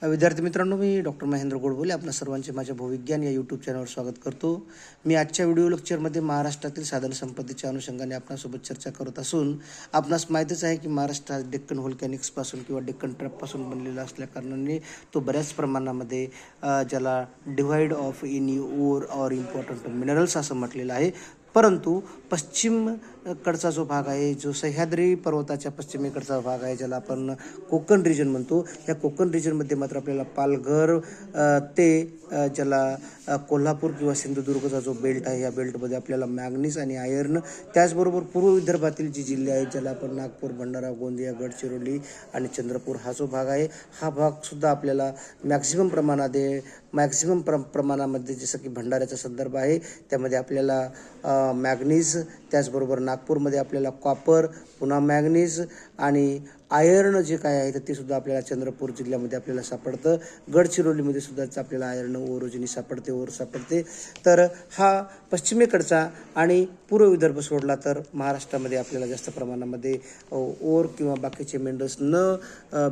विद्यार्थी मित्रांनो, मी डॉक्टर महेंद्र गोडबोले आपणा सर्वांचे माझ्या भूविज्ञान या यूट्यूब चॅनलवर स्वागत करतो. मी आजच्या व्हिडिओ लेक्चरमध्ये महाराष्ट्रातील साधन संपत्तीच्या अनुषंगाने आपणासोबत चर्चा करत असून आपणास माहीतच आहे की महाराष्ट्र हा डेक्कन व्होल्कॅनिक्सपासून किंवा डेक्कन ट्रॅपपासून बनलेला असल्याकारणाने तो बऱ्याच प्रमाणामध्ये ज्याला divide of in or or important minerals असं म्हटलेलं आहे. परंतु पश्चिमकडचा जो भाग आहे, जो सह्याद्री पर्वताच्या पश्चिमेकडचा भाग आहे, ज्याला आपण कोकण रिजन म्हणतो, या कोकण रिजनमध्ये मात्र आपल्याला पालघर ते ज्याला कोल्हापूर किंवा सिंधुदुर्गचा जो बेल्ट आहे, या बेल्टमध्ये आपल्याला मॅग्नीज आणि आयर्न, त्याचबरोबर पूर्व विदर्भातील जी जिल्हे आहेत, ज्याला आपण नागपूर, भंडारा, गोंदिया, गडचिरोली आणि चंद्रपूर हा जो भाग आहे, हा भागसुद्धा आपल्याला मॅक्झिमम प्रमाणामध्ये जसं की भंडाऱ्याचा संदर्भ आहे त्यामध्ये आपल्याला मॅग्नीज, त्याचबरोबर नागपूरमध्ये आपल्याला कॉपर, पुन्हा मॅग्नीज आणि आयर्न जे काय आहे तर ते सुद्धा आपल्याला चंद्रपूर जिल्ह्यामध्ये आपल्याला सापडतं. गडचिरोलीमध्ये सुद्धा आपल्याला आयर्न ओरोजिनी सापडते. तर हा पश्चिमेकडचा आणि पूर्व विदर्भ सोडला तर महाराष्ट्रामध्ये आपल्याला जास्त प्रमाणामध्ये ओर किंवा बाकीचे मिनरल्स न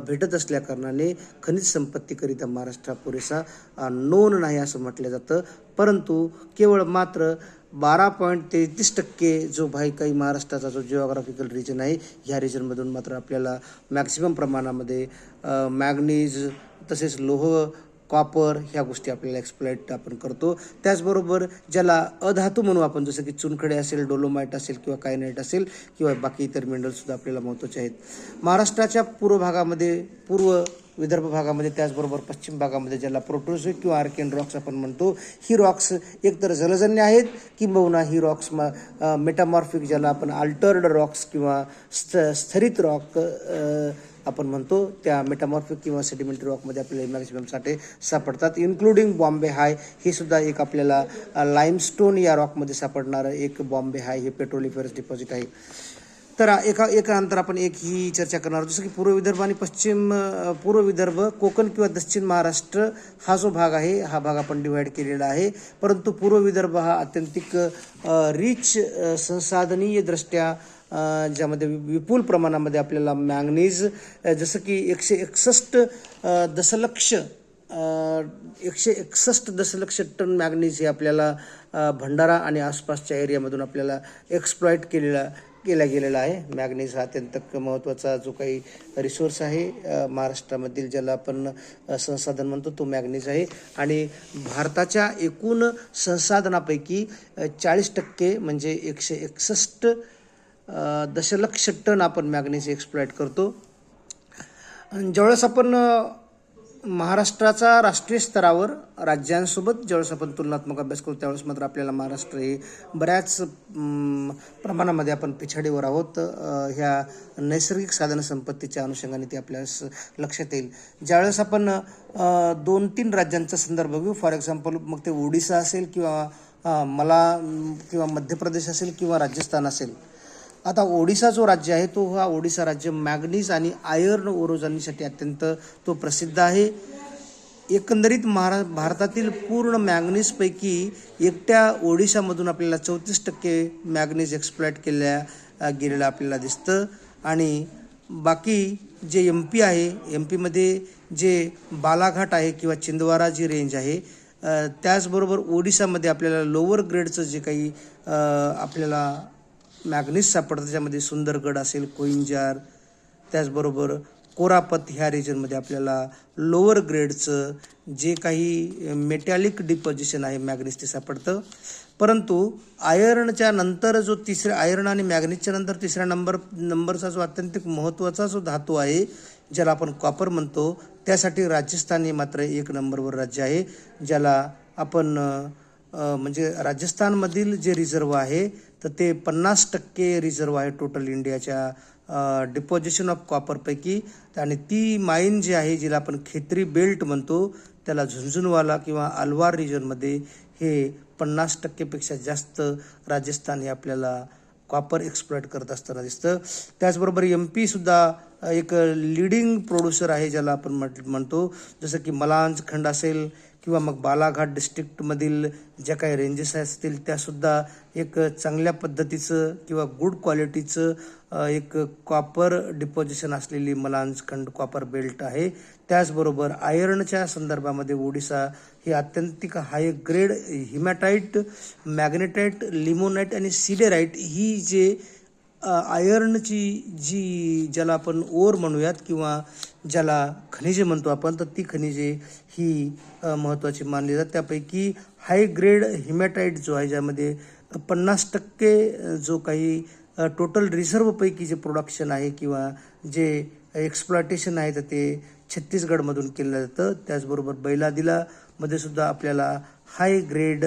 भेटत असल्याकारणाने खनिज संपत्तीकरिता महाराष्ट्र पुरेसा नोन नाही असं म्हटलं जातं. परंतु केवळ मात्र 12.33% जो काही महाराष्ट्राचा जो जिओग्राफिकल रिजन आहे, ह्या रिजनमधून मात्र आपल्याला मॅक्सिमम प्रमाणामध्ये मॅग्नीज, तसेच लोह, कॉपर ह्या गोष्टी आपल्याला एक्सप्लॉइट आपण करतो. त्याचबरोबर ज्याला अधातू म्हणू आपण, जसं की चुनखडे असेल, डोलोमाइट असेल किंवा कायनाइट असेल किंवा बाकी इतर मिनरल्ससुद्धा आपल्याला महत्त्वाचे आहेत. महाराष्ट्राच्या पूर्व भागामध्ये, पूर्व विदर्भ भागामध्ये, त्याचबरोबर पश्चिम भागामध्ये ज्याला प्रोटोझोइक किंवा आर्केन रॉक्स आपण म्हणतो, ही रॉक्स एकतर जलजन्य आहेत किंबहुना ही रॉक्स मेटामॉर्फिक, ज्याला आपण अल्टर्ड रॉक्स किंवा स्थरित रॉक आपण म्हणतो, त्या मेटामॉर्फिक किंवा सेडिमेंटरी रॉकमध्ये आपल्याला मॅक्सिमम साठे सापडतात. इन्क्लुडिंग बॉम्बे हाय, हे सुद्धा एक आपल्याला लाईमस्टोन या रॉकमध्ये सापडणारं एक बॉम्बे हाय हे पेट्रोलिफरस डिपॉझिट आहे. तर एका नंतर आपण एक ही चर्चा करणार आहोत. जसं की पूर्व विदर्भ आणि पूर्व विदर्भ, कोकण किंवा दक्षिण महाराष्ट्र हा जो भाग आहे, हा भाग आपण डिवाईड केलेला आहे. परंतु पूर्व विदर्भ हा अत्यंतिक रिच संसाधनीय दृष्ट्या ज्यामध्ये विपुल प्रमाणामध्ये आपल्याला मॅग्नीज, जसं की 161 दशलक्ष टन मॅग्नीज हे आपल्याला भंडारा आणि आसपासच्या एरियामधून आपल्याला एक्सप्लॉइट केला गेलेला आहे. मॅग्नीज हा अत्यंत महत्त्वाचा जो काही रिसोर्स आहे महाराष्ट्रामधील, ज्याला आपण संसाधन म्हणतो, तो मॅग्नीज आहे. आणि भारताच्या एकूण संसाधनापैकी 40% म्हणजे 161 दशलक्ष टन आपण मॅग्नीज एक्सप्लॉइट करतो. ज्यावेळेस आपण महाराष्ट्राचा राष्ट्रीय स्तरावर राज्यांसोबत ज्यावेळेस आपण तुलनात्मक अभ्यास करतो, त्यावेळेस मात्र आपल्याला महाराष्ट्र हे बऱ्याच प्रमाणामध्ये आपण पिछाडीवर आहोत. ह्या नैसर्गिक साधन संपत्तीच्या अनुषंगाने ते आपल्यास लक्षात येईल. ज्यावेळेस आपण 2-3 राज्यांचा संदर्भ घेऊ, फॉर एक्झाम्पल मग ते ओडिसा असेल किंवा मध्य प्रदेश असेल किंवा राजस्थान असेल. आता ओडिसा जो राज्य आहे, तो हा ओडिसा राज्य मॅग्नीज आणि आयर्न ओरोजनीसाठी अत्यंत तो प्रसिद्ध आहे. एकंदरीत भारतातील पूर्ण मॅग्नीजपैकी एकट्या ओडिशामधून आपल्याला 34% मॅग्नीज एक्सप्लॉइट गेलेलं आपल्याला दिसतं. आणि बाकी जे MP आहे, MP जे बालाघाट आहे किंवा चिंदवारा जी रेंज आहे, त्याचबरोबर ओडिशामध्ये आपल्याला लोअर ग्रेडचं जे काही आपल्याला मॅग्नीज सापडतं, त्याच्यामध्ये सुंदरगड असेल, कोइंजार, त्याचबरोबर कोरापत ह्या रिजनमध्ये आपल्याला लोअर ग्रेडचं जे काही मेटॅलिक डिपॉझिशन आहे मॅग्नीज ते सापडतं. परंतु आयर्नच्या नंतर जो आयर्न आणि मॅग्नीजच्या नंतर तिसऱ्या नंबरचा जो अत्यंत महत्त्वाचा जो धातू आहे, ज्याला आपण कॉपर म्हणतो, त्यासाठी राजस्थान हे मात्र 1 नंबरवर राज्य आहे. ज्याला आपण म्हणजे राजस्थानमधील जे रिझर्व आहे तर ते 50% रिझर्व आहे टोटल इंडियाच्या डिपॉझिशन ऑफ कॉपरपैकी. आणि ती माईन जी आहे, जिला आपण खेत्री बेल्ट म्हणतो, त्याला झुंझुनवाला किंवा अलवार रिजनमध्ये हे 50%पेक्षा जास्त राजस्थान हे आपल्याला कॉपर एक्सप्लॉइट करत असताना दिसतं. त्याचबरोबर MP सुद्धा एक लीडिंग प्रोड्युसर आहे, ज्याला आपण म्हणतो, जसं की मलांज खंड असेल किंवा मग बालाघाट डिस्ट्रिक्टमधील ज्या काही रेंजेस असतील त्यासुद्धा एक चांगल्या पद्धतीचं किंवा गुड क्वालिटीचं एक कॉपर डिपॉझिशन असलेली मलांज खंड कॉपर बेल्ट आहे, त्याचबरोबर आयर्नच्या संदर्भामध्ये ओडिसा हे अत्यंतिक हाय ग्रेड हिमॅटाईट, मॅग्नेटाईट, लिमोनाईट आणि सिडेराईट ही जे आयर्नची ज्याला आपण ओर म्हणूयात किंवा ज्याला खनिजे म्हणतो आपण, तर ती खनिजे ही महत्त्वाची मानली जातात. त्यापैकी हाय ग्रेड हिमॅटाईट जो आहे, ज्यामध्ये 50% जो काही टोटल रिझर्वपैकी जे प्रोडक्शन आहे किंवा जे एक्सप्लॉयटेशन आहे तर ते छत्तीसगडमधून केलं जातं. त्याचबरोबर बैलादिला मध्ये सुद्धा आपल्याला हाय ग्रेड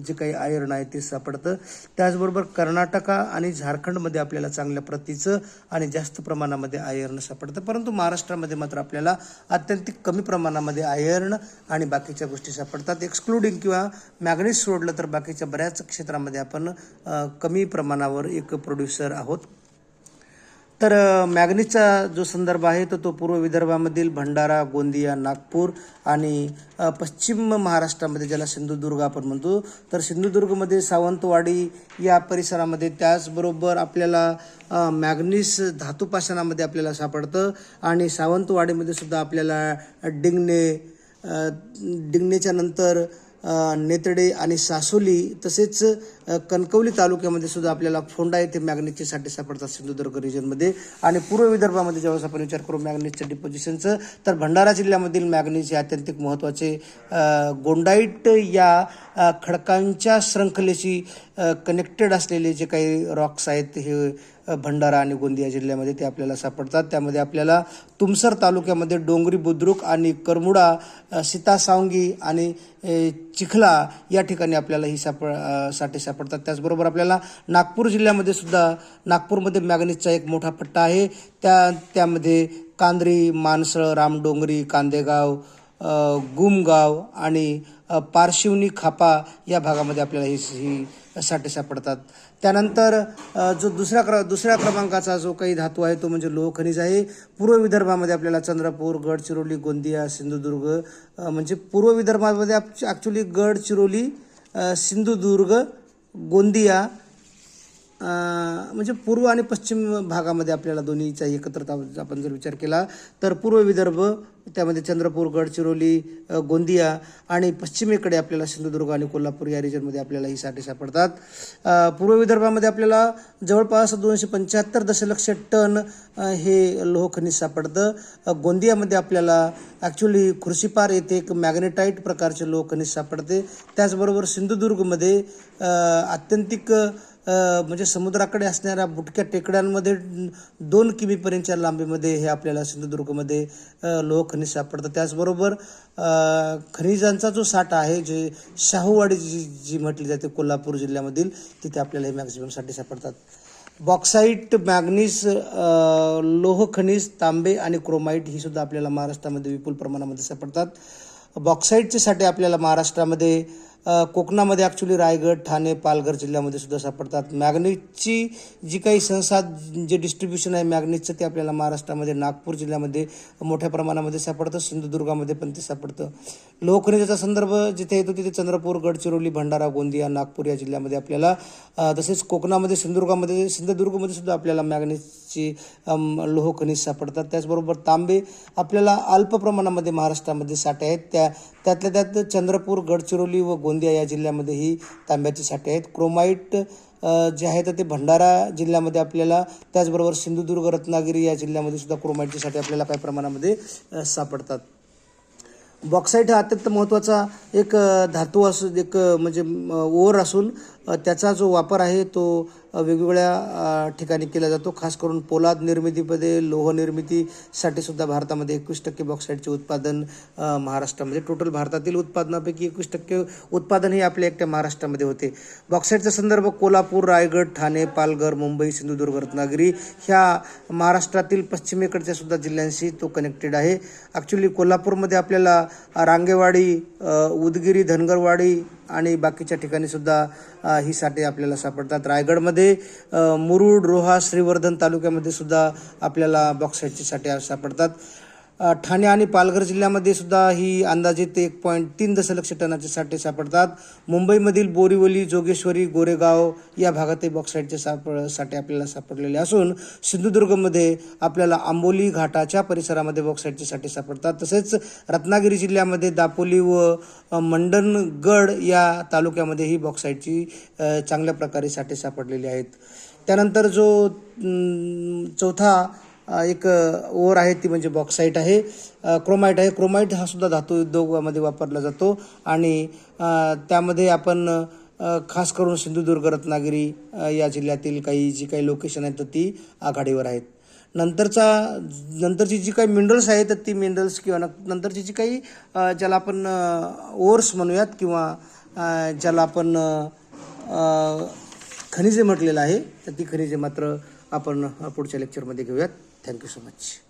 जे काही आयर्न आहे ते सापडतं. त्याचबरोबर कर्नाटका आणि झारखंडमध्ये आपल्याला चांगल्या प्रतीचं आणि जास्त प्रमाणामध्ये आयर्न सापडतं. परंतु महाराष्ट्रामध्ये मात्र आपल्याला अत्यंत कमी प्रमाणामध्ये आयर्न आणि बाकीच्या गोष्टी सापडतात. एक्सक्लुडिंग किंवा मॅग्नीज सोडलं तर बाकीच्या बऱ्याच क्षेत्रामध्ये आपण कमी प्रमाणावर एक प्रोड्युसर आहोत. तर मॅग्नीजचा जो संदर्भ आहे तो पूर्व विदर्भामधील भंडारा, गोंदिया, नागपूर आणि पश्चिम महाराष्ट्रामध्ये ज्याला सिंधुदुर्ग आपण म्हणतो, तर सिंधुदुर्गमध्ये सावंतवाडी या परिसरामध्ये, त्याचबरोबर आपल्याला मॅग्नीज धातुपाषाणामध्ये आपल्याला सापडतं आणि सावंतवाडीमध्ये सुद्धा आपल्याला डिंगनेच्या नंतर नेतडे आणि सासोली, तसेच कणकवली तालुक्यामध्ये सुद्धा आपल्याला फोंडा येथे मॅग्नीजचे साठे सापडतात सिंधुदुर्ग रिजनमध्ये. आणि पूर्व विदर्भामध्ये जेव्हा आपण विचार करू मॅग्नीजच्या डिपॉझिशनचं, तर भंडारा जिल्ह्यामधील मॅग्नीज हे अत्यंत महत्त्वाचे गोंडाईट या खडकांच्या शृंखलेशी कनेक्टेड असलेले जे काही रॉक्स आहेत हे भंडारा आणि गोंदिया जिल्ह्यामध्ये ते आपल्याला सापडतात. त्यामध्ये आपल्याला तुमसर तालुक्यामध्ये डोंगरी बुद्रुक आणि करमुडा, सीतासावंगी आणि चिखला या ठिकाणी आपल्याला ही साठे सापडतात. त्याचबरोबर आपल्याला नागपूर जिल्ह्यामध्ये सुद्धा, नागपूरमध्ये मॅग्नीजचा एक मोठा पट्टा आहे. त्यामध्ये कांद्री, मानसळ, रामडोंगरी, कांदेगाव, गुमगाव आणि पारशिवनी, खापा या भागामध्ये आपल्याला ही साठे सापडतात. त्यानंतर जो दुसऱ्या क्रमांकाचा जो काही धातू आहे तो म्हणजे लोह खनिज आहे. पूर्व विदर्भामध्ये आपल्याला चंद्रपूर, गडचिरोली, गोंदिया, सिंधुदुर्ग, म्हणजे पूर्व विदर्भामध्ये ॲक्च्युली गडचिरोली, सिंधुदुर्ग, गोंदिया म्हणजे पूर्व आणि पश्चिम भागामध्ये आपल्याला दोन्हीचा एकत्र आपण जर विचार केला तर पूर्व विदर्भ, त्यामध्ये चंद्रपूर, गडचिरोली, गोंदिया आणि पश्चिमेकडे आपल्याला सिंधुदुर्ग आणि कोल्हापूर या रिजनमध्ये आपल्याला ही साठे सापडतात. पूर्व विदर्भामध्ये आपल्याला जवळपास 275 दशलक्ष टन हे लोह खनिज सापडतं. गोंदियामध्ये आपल्याला ॲक्च्युली खुर्शीपार येथे एक मॅग्नेटाईट प्रकारचे लोह खनिज सापडते. त्याचबरोबर सिंधुदुर्गमध्ये अत्यंतिक म्हणजे समुद्राकडे असणाऱ्या बुटक्या टेकड्यांमध्ये 2 किमीपर्यंतच्या लांबीमध्ये हे आपल्याला सिंधुदुर्गमध्ये लोह खनिज सापडतं. त्याचबरोबर खनिजांचा जो साठा आहे, जे शाहूवाडी जी म्हटली जाते कोल्हापूर जिल्ह्यामधील, तिथे आपल्याला हे मॅक्झिमम साठे सापडतात. बॉक्साईट, मॅग्नीज, लोह खनिज, तांबे आणि क्रोमाईट ही सुद्धा आपल्याला महाराष्ट्रामध्ये विपुल प्रमाणामध्ये सापडतात. बॉक्साईटचे साठे आपल्याला महाराष्ट्रामध्ये कोकणामध्ये ॲक्च्युली रायगड, ठाणे, पालघर जिल्ह्यामध्ये सुद्धा सापडतात. मॅग्नीजची जी काही जे डिस्ट्रीब्युशन आहे मॅग्नीजचं ते आपल्याला महाराष्ट्रामध्ये नागपूर जिल्ह्यामध्ये मोठ्या प्रमाणामध्ये सापडतं. सिंधुदुर्गामध्ये पण ते सापडतं. लोह खनिजाचा संदर्भ जिथे येतो तिथे चंद्रपूर, गडचिरोली, भंडारा, गोंदिया, नागपूर या जिल्ह्यामध्ये आपल्याला, तसेच कोकणामध्ये सिंधुदुर्गमध्ये सुद्धा आपल्याला मॅग्नीजची लोह खनिज सापडतात. त्याचबरोबर तांबे आपल्याला अल्प प्रमाणामध्ये महाराष्ट्रामध्ये साठे आहेत. त्यातल्या त्यात चंद्रपूर, गडचिरोली व गोंदिया या जिल्ह्यामध्ये ही तांब्याचे साठे आहेत. क्रोमाईट जे आहेत ते भंडारा जिल्ह्यामध्ये आपल्याला, त्याचबरोबर सिंधुदुर्ग, रत्नागिरी या जिल्ह्यामध्ये सुद्धा क्रोमाईटचे साठे आपल्याला काही प्रमाणामध्ये सापडतात. बॉक्साईट हा अत्यंत महत्त्वाचा एक धातू असून, एक म्हणजे ओर असून त्याचा जो वापर आहे तो वेगवेगळ्या ठिकाणी केला जातो. खास करून पोलाद निर्मितीमध्ये, लोह निर्मितीसाठी सुद्धा भारतामध्ये 21% बॉक्साईटचे उत्पादन महाराष्ट्रामध्ये, टोटल भारतातील उत्पादनापैकी 21% उत्पादन हे आपल्या एकट्या महाराष्ट्रामध्ये होते. बॉक्साईटचा संदर्भ कोल्हापूर, रायगड, ठाणे, पालघर, मुंबई, सिंधुदुर्ग, रत्नागिरी ह्या महाराष्ट्रातील पश्चिमेकडच्या सुद्धा जिल्ह्यांशी तो कनेक्टेड आहे. ॲक्च्युली कोल्हापूरमध्ये आपल्याला रांगेवाडी, उदगिरी, धनगरवाडी आणि बाकीच्या ठिकाणी सुद्धा ही साठे आपल्याला सापडतात. रायगडमध्ये मुरुड, रोहा, श्रीवर्धन तालुक्यामध्ये सुद्धा आपल्याला बॉक्साईटचे साठे सापडतात. ठाणे आणि पालघर जिल्ह्यामध्ये सुद्धा ही अंदाजित 1.3 दशलक्ष टनाचे साठे सापडतात. मुंबईमधील बोरीवली, जोगेश्वरी, गोरेगाव या भागात बॉक्साईटचे साठे आपल्याला सापडलेले असून सिंधुदुर्गमध्ये आपल्याला आंबोली घाटाच्या परिसरामध्ये बॉक्साईटचे साठे सापडतात. तसेच रत्नागिरी जिल्ह्यामध्ये दापोली व मंडणगड या तालुक्यामध्येही बॉक्साईटची चांगल्या प्रकारे साठे सापडलेले आहेत. त्यानंतर जो चौथा एक ओर आहे ती म्हणजे बॉक्साईट आहे, क्रोमाईट आहे. क्रोमाईट हा सुद्धा धातू उद्योगामध्ये वापरला जातो आणि त्यामध्ये आपण खास करून सिंधुदुर्ग, रत्नागिरी या जिल्ह्यातील जी काही लोकेशन आहेत तर ती आघाडीवर आहेत. नंतरची जी काही मिनरल्स आहेत तर ती मिनरल्स किंवा नंतरची जी काही ज्याला आपण ओर्स म्हणूयात किंवा ज्याला आपण खनिजे म्हटलेलं आहे तर ती खनिजे मात्र आपण पुढच्या लेक्चरमध्ये घेऊयात. Thank you so much.